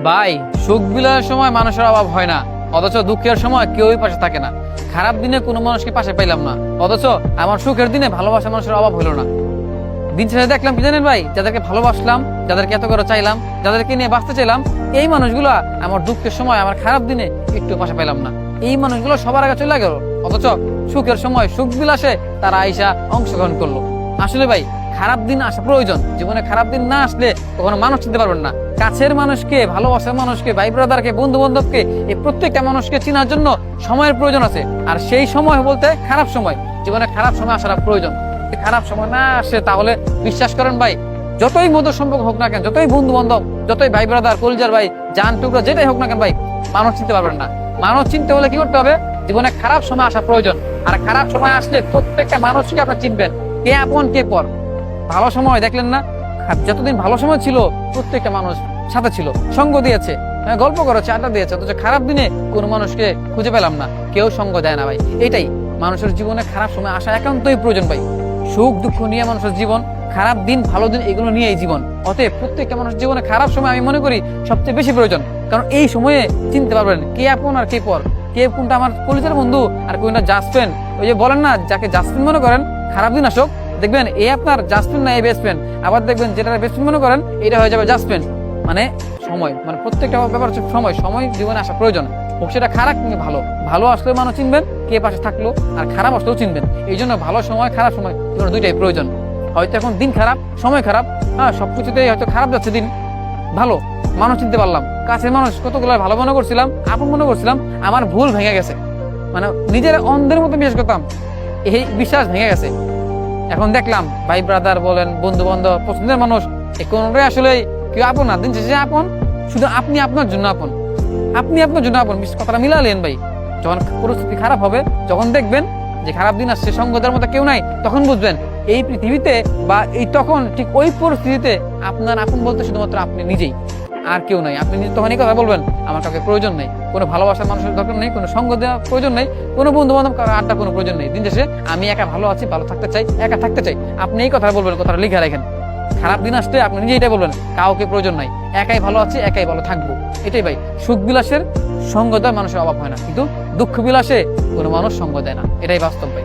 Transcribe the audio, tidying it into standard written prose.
ভাই, সুখ বিলাসের সময় মানুষের অভাব হয় না, অথচ দুঃখের সময় কেউই পাশে থাকে না। খারাপ দিনে কোনো মানুষকে পাশে পাইলাম না, অথচ আমার সুখের দিনে ভালোবাসা মানুষের অভাব হলো না। দিন শেষে দেখলাম কি জানেন ভাই, যাদেরকে ভালোবাসলাম, যাদেরকে এত করে চাইলাম, যাদেরকে নিয়ে বাঁচতে চাইলাম, এই মানুষগুলো আমার দুঃখের সময়, আমার খারাপ দিনে একটু পাশে পাইলাম না। এই মানুষগুলো সবার আগে চলে গেল, অথচ সুখের সময় সুখ বিলাসে তারা আইসা অংশগ্রহণ করলো। আসলে ভাই, খারাপ দিন আসা প্রয়োজন। জীবনে খারাপ দিন না আসলে কখনো মানুষ চিনতে পারবেন না। কাছের মানুষকে, ভালোবাসার মানুষকে, ভাই ব্রাদারকে, বন্ধু বান্ধবকে, এই প্রত্যেকটা মানুষকে চেনার জন্য সময়ের প্রয়োজন আছে। আর সেই সময় বলতে খারাপ সময়, জীবনে খারাপ সময় আসার প্রয়োজন। খারাপ সময় না আসে তাহলে বিশ্বাস করেন ভাই, যতই মধুর সম্পর্ক হোক না কেন, যতই বন্ধু বান্ধব, যতই ভাই ব্রাদার, কলিজার ভাই, জান টুকরা যেটাই হোক না কেন ভাই, মানুষ চিনতে পারবেন না। মানুষ চিনতে হলে কি করতে হবে? জীবনে খারাপ সময় আসা প্রয়োজন। আর খারাপ সময় আসলে প্রত্যেকটা মানুষকে আপনি চিনবেন, কে আপন কে পর। ভালো সময় দেখলেন না, যতদিন ভালো সময় ছিল প্রত্যেকটা মানুষ সাথে ছিল, সঙ্গ দিয়েছে, গল্প করেছে, আড্ডা দিয়েছে। অথচ খারাপ দিনে কোনো মানুষকে খুঁজে পেলাম না, কেউ সঙ্গ দেয় না ভাই। এটাই মানুষের জীবনে খারাপ সময় আসা একান্তই প্রয়োজন ভাই। সুখ দুঃখ নিয়ে মানুষের জীবন, খারাপ দিন ভালো দিন এগুলো নিয়েই জীবন। অতএব প্রত্যেকটা মানুষের জীবনে খারাপ সময় আমি মনে করি সবচেয়ে বেশি প্রয়োজন। কারণ এই সময়ে চিনতে পারবেন কে আপন আর কে পর, কে কোনটা আমার কলিজার বন্ধু আর কোনটা জাস্টফ্রেন্ড। ওই যে বলেন না, যাকে জাস্টফ্রেন্ড মনে করেন খারাপ দিন আসুক, দেখবেন এ আপনার জাস্টফ্রেন্ড না, এই বেস্ট ফ্রেন্ড। আবার দেখবেন যেটা বেস্ট ফ্রেন্ড মনে করেন এটা হয়ে যাবে জাস্টফ্রেন্ড। মানে সময়, মানে প্রত্যেকটা ব্যাপার হচ্ছে সময়। সময় জীবনে আসা প্রয়োজন, হোক সেটা খারাপ কিংবা ভালো। ভালো আসলে মানুষ চিনবেন কে পাশে থাকলো, আর খারাপ আসলেও চিনবেন। এই জন্য ভালো সময় খারাপ সময় জীবনে দুইটাই প্রয়োজন। হয়তো এখন দিন খারাপ, সময় খারাপ, হ্যাঁ সবকিছুতেই হয়তো খারাপ যাচ্ছে দিন, ভালো মানুষ চিনতে পারলাম। কাছের মানুষ কতগুলো ভালো মনে করছিলাম, আপন মনে করছিলাম, আমার ভুল ভেঙে গেছে। মানে নিজের অন্ধের মতো বিশ্বাস করতাম, এই বিশ্বাস ভেঙে গেছে। এখন দেখলাম ভাই ব্রাদার বলেন, বন্ধু বান্ধব, পছন্দের মানুষ, এই কোনটাই আসলে কেউ আপন না। দিন শেষে আপন শুধু আপনি আপনার জন্য আপন, আপনি আপনার জন্য আপন। কথাটা মিলালেন ভাই। যখন পরিস্থিতি খারাপ হবে, যখন দেখবেন যে খারাপ দিন আসছে, সঙ্গ দেওয়ার মতো কেউ নাই, তখন বুঝবেন এই পৃথিবীতে বা এই তখন ঠিক ওই পরিস্থিতিতে আপনার আপন বলতে শুধুমাত্র আপনি নিজেই, আর কেউ নাই। আপনি তখন এই কথা বলবেন, আমার কাউকে প্রয়োজন নেই, কোনো ভালোবাসার মানুষের দরকার নেই, কোনো সঙ্গ দেওয়া প্রয়োজন নেই, কোনো বন্ধু বান্ধব আড্ডা কোনো প্রয়োজন নেই। দিন শেষে আমি একা ভালো আছি, ভালো থাকতে চাই, একা থাকতে চাই। আপনি এই কথা বলবেন, কথাটা লিখে রাখেন। খারাপ দিন আসলে আপনি নিজে এটাই বলবেন, কাউকে প্রয়োজন নাই, একাই ভালো আছি, একাই ভালো থাকবো। এটাই ভাই। সুখ বিলাসের সঙ্গ দেওয়ার মানুষের অভাব হয় না, কিন্তু দুঃখ বিলাসে কোনো মানুষ সঙ্গ দেয় না। এটাই বাস্তব ভাই।